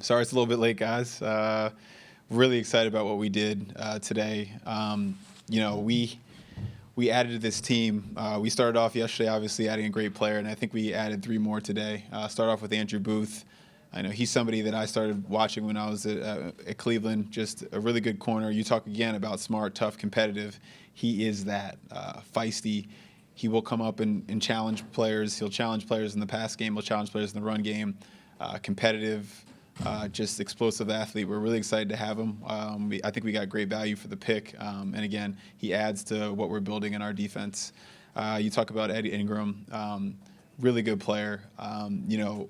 Sorry it's a little bit late, guys. Really excited about what we did today. We added to this team. We started off yesterday, obviously, adding a great player, and I think we added 3 more today. Start off with Andrew Booth. I know he's somebody that I started watching when I was at Cleveland, just a really good corner. You talk again about smart, tough, competitive. He is that, feisty. He will come up and challenge players. He'll challenge players in the pass game. He'll challenge players in the run game. Competitive, just explosive athlete. We're really excited to have him. I think we got great value for the pick. And again, he adds to what we're building in our defense. You talk about Ed Ingram, really good player. Ryan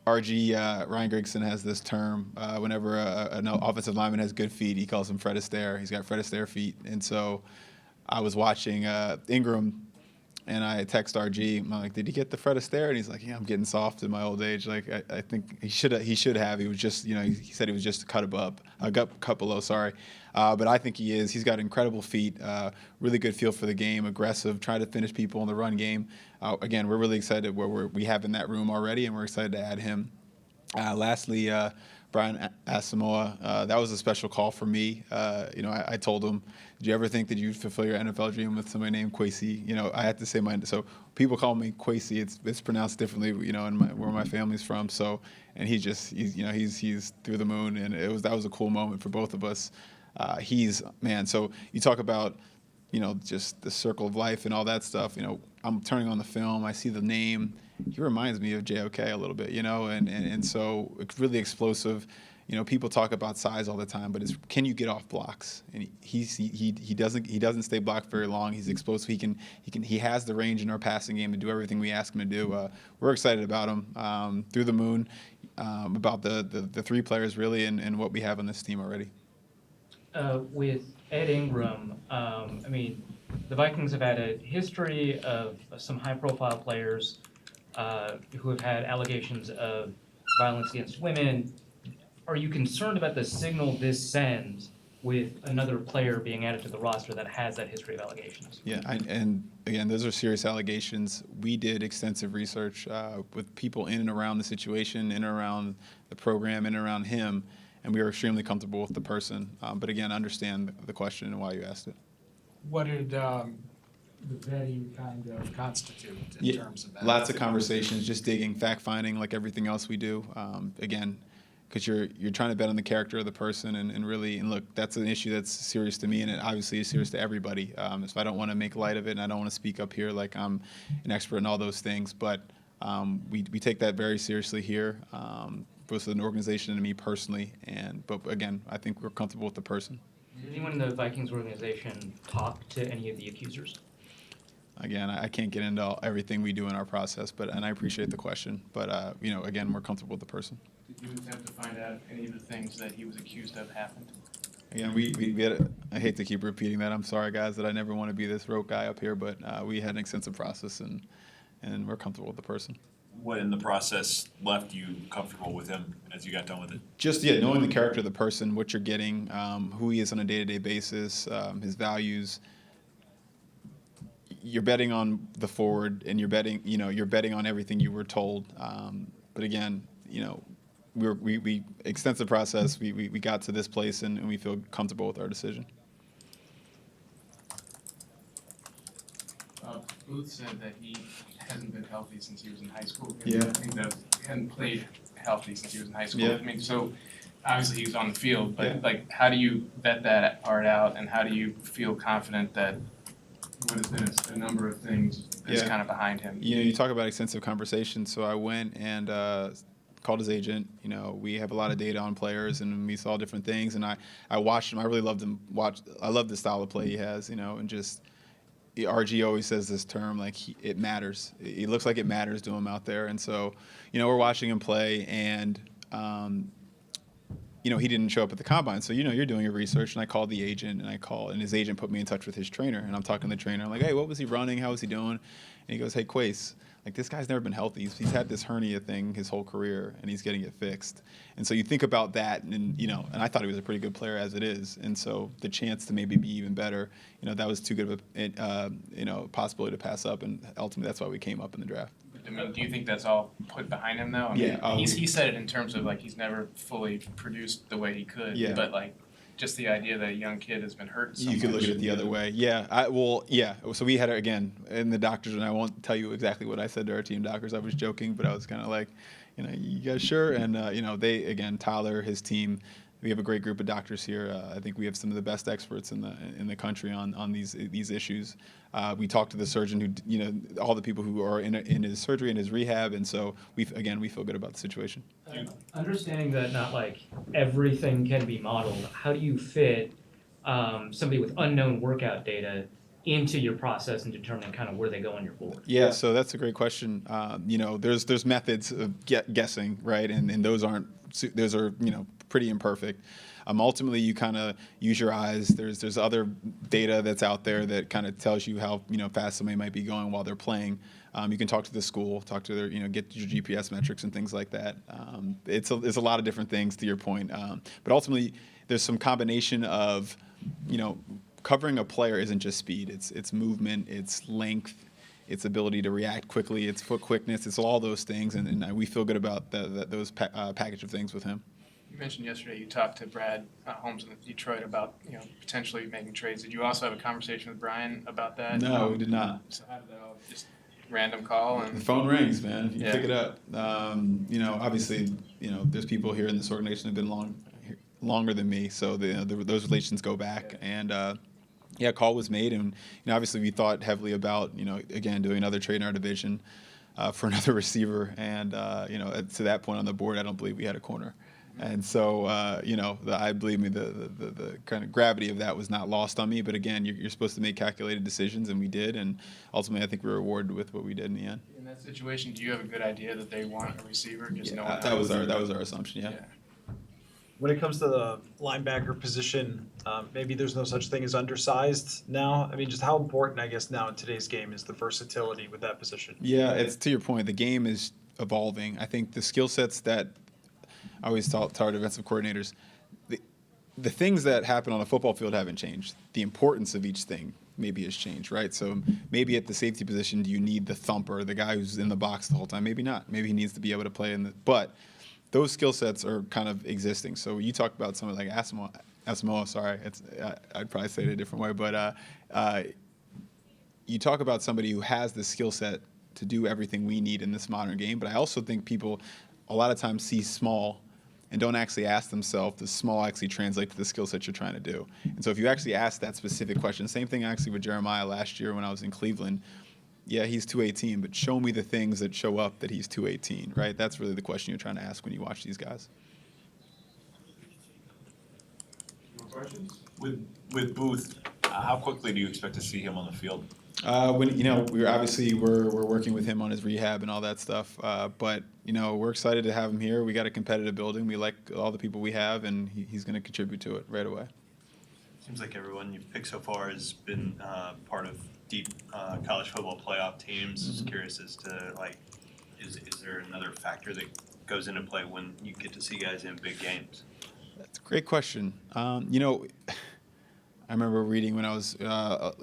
Grigson has this term. Whenever an offensive lineman has good feet, he calls them Fred Astaire. He's got Fred Astaire feet. And so I was watching Ingram, and I text RG. I'm like, "Did he get the Fred Astaire?" And he's like, "Yeah, I'm getting soft in my old age. Like, I think he should have. He was just, he said he was just a cut below. Sorry, but I think he is. He's got incredible feet, really good feel for the game, aggressive, try to finish people in the run game. Again, we're really excited where we have in that room already, and we're excited to add him. Lastly, Brian Asamoah, that was a special call for me. I told him, "Did you ever think that you'd fulfill your NFL dream with somebody named Kwesi?" I had to say so people call me Kwesi. It's pronounced differently, in where my family's from. So, and he's through the moon, and that was a cool moment for both of us. So you talk about, just the circle of life and all that stuff. I'm turning on the film, I see the name. He reminds me of JOK a little bit, and so it's really explosive. People talk about size all the time, but can you get off blocks? And he doesn't stay blocked very long. He's explosive. He has the range in our passing game to do everything we ask him to do. We're excited about him. Through the moon, about the 3 players really, and what we have on this team already. With Ed Ingram, the Vikings have had a history of some high-profile players who have had allegations of violence against women. Are you concerned about the signal this sends with another player being added to the roster that has that history of allegations? Yeah, and again, those are serious allegations. We did extensive research with people in and around the situation, in and around the program, in and around him, and we were extremely comfortable with the person. But again, understand the question and why you asked it. What did the vetting kind of constitute in terms of that? Lots of conversations, just digging, fact-finding, like everything else we do. Again, because you're trying to bet on the character of the person, and look, that's an issue that's serious to me, and it obviously is serious to everybody. So I don't want to make light of it, and I don't want to speak up here like I'm an expert in all those things. But we take that very seriously here, both as an organization and me personally. But again, I think we're comfortable with the person. Did anyone in the Vikings organization talk to any of the accusers? Again, I can't get into everything we do in our process, and I appreciate the question. But again, we're comfortable with the person. Did you attempt to find out any of the things that he was accused of happened? Again, we had I hate to keep repeating that. I'm sorry, guys, that I never want to be this rogue guy up here, but we had an extensive process, and we're comfortable with the person. What in the process left you comfortable with him as you got done with it? Just, knowing the character of the person, what you're getting, who he is on a day-to-day basis, his values. You're betting on the forward, and you're betting on everything you were told. But again, we extensive process. We got to this place, and we feel comfortable with our decision. Booth said that he hasn't been healthy since he was in high school. Yeah. I think that he hadn't played healthy since he was in high school. Yeah. So obviously he was on the field, but Yeah. how do you vet that part out, and how do you feel confident that what has been a number of things is kind of behind him? You talk about extensive conversations. So I went and called his agent. We have a lot of data on players, and we saw different things. And I watched him. I really loved him. I love the style of play he has. And just RG always says this term, like it matters. It looks like it matters to him out there. And so, we're watching him play, and he didn't show up at the combine. So, you're doing your research, and I called the agent, and his agent put me in touch with his trainer. And I'm talking to the trainer. I'm like, "Hey, what was he running? How was he doing?" And he goes, "Hey, Kwesi, like, this guy's never been healthy. He's had this hernia thing his whole career, and he's getting it fixed." And so you think about that, and and I thought he was a pretty good player as it is. And so the chance to maybe be even better, that was too good of a possibility to pass up. And ultimately, that's why we came up in the draft. But I mean, do you think that's all put behind him though? I mean, Yeah, he said it in terms of like he's never fully produced the way he could. Yeah. But like, just the idea that a young kid has been hurt so You could look much. at it the other way. Yeah. So we had again in the doctors, and I won't tell you exactly what I said to our team doctors. I was joking, but I was kind of like, you guys sure? And they again, Tyler, his team. We have a great group of doctors here. I think we have some of the best experts in the country on these issues. We talked to the surgeon who, all the people who are in his surgery and his rehab, and so we feel good about the situation. Understanding that not like everything can be modeled, how do you fit somebody with unknown workout data into your process and determining kind of where they go on your board? Yeah, so that's a great question. There's methods of guessing, right? And those are pretty imperfect. Ultimately, you kind of use your eyes. There's other data that's out there that kind of tells you how fast somebody might be going while they're playing. You can talk to the school, talk to their get your GPS metrics and things like that. It's a lot of different things to your point, but ultimately there's some combination of covering a player isn't just speed. It's movement, it's length, its ability to react quickly, its foot quickness. It's all those things, and we feel good about those package of things with him. You mentioned yesterday you talked to Brad Holmes in Detroit about potentially making trades. Did you also have a conversation with Brian about that? No, we did not. So how did that all just random call and The phone rings, man. You Yeah. pick it up. Obviously, there's people here in this organization who've been longer than me, so those relations go back. And a call was made, and obviously we thought heavily about again doing another trade in our division for another receiver. And to that point on the board, I don't believe we had a corner. And so, I believe me, the kind of gravity of that was not lost on me. But again, you're supposed to make calculated decisions, and we did. And ultimately, I think we were rewarded with what we did in the end. in that situation, do you have a good idea that they want a receiver? Just Yeah, knowing that was our assumption. Yeah. When it comes to the linebacker position, maybe there's no such thing as undersized now. I mean, just how important, I guess, now in today's game is the versatility with that position? Yeah, it's to your point. The game is evolving. I think the skill sets that I always tell our defensive coordinators, the things that happen on a football field haven't changed. The importance of each thing maybe has changed, right? So maybe at the safety position, do you need the thumper, the guy who's in the box the whole time? Maybe not. Maybe he needs to be able to play but those skill sets are kind of existing. So you talk about someone like Asamoah, sorry, I'd probably say it a different way, but you talk about somebody who has the skill set to do everything we need in this modern game. But I also think people a lot of times see small and don't actually ask themselves, does small actually translate to the skill set you're trying to do? And so if you actually ask that specific question, same thing actually with Jeremiah last year when I was in Cleveland. Yeah, he's 218, but show me the things that show up that he's 218, right? That's really the question you're trying to ask when you watch these guys. More questions? With Booth, how quickly do you expect to see him on the field? We're working with him on his rehab and all that stuff. But we're excited to have him here. We got a competitive building. We like all the people we have, and he's going to contribute to it right away. Seems like everyone you've picked so far has been part of deep college football playoff teams. Just curious as to is there another factor that goes into play when you get to see guys in big games? That's a great question. I remember reading when I was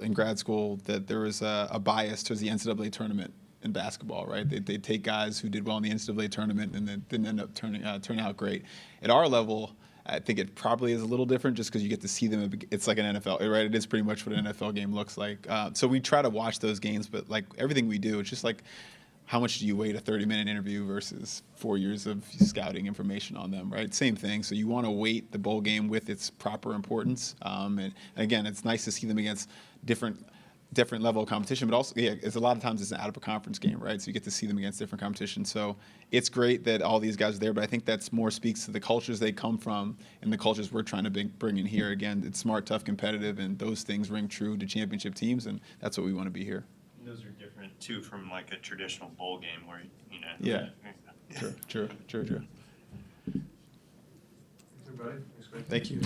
in grad school that there was a bias towards the NCAA tournament in basketball, right? They take guys who did well in the NCAA tournament and then didn't end up turning out great. At our level, I think it probably is a little different just because you get to see them. It's like an NFL, right? It is pretty much what an NFL game looks like. So we try to watch those games, but like everything we do, it's just like how much do you weight a 30-minute interview versus 4 years of scouting information on them, right? Same thing. So you want to weight the bowl game with its proper importance. And again, it's nice to see them against different level of competition, but also, it's a lot of times it's an out-of-a-conference game, right? So you get to see them against different competition. So it's great that all these guys are there, but I think that's more speaks to the cultures they come from and the cultures we're trying to bring in here. Again, it's smart, tough, competitive, and those things ring true to championship teams, and that's what we want to be here. Those are different too from like a traditional bowl game where Yeah. True. Everybody, Thank you.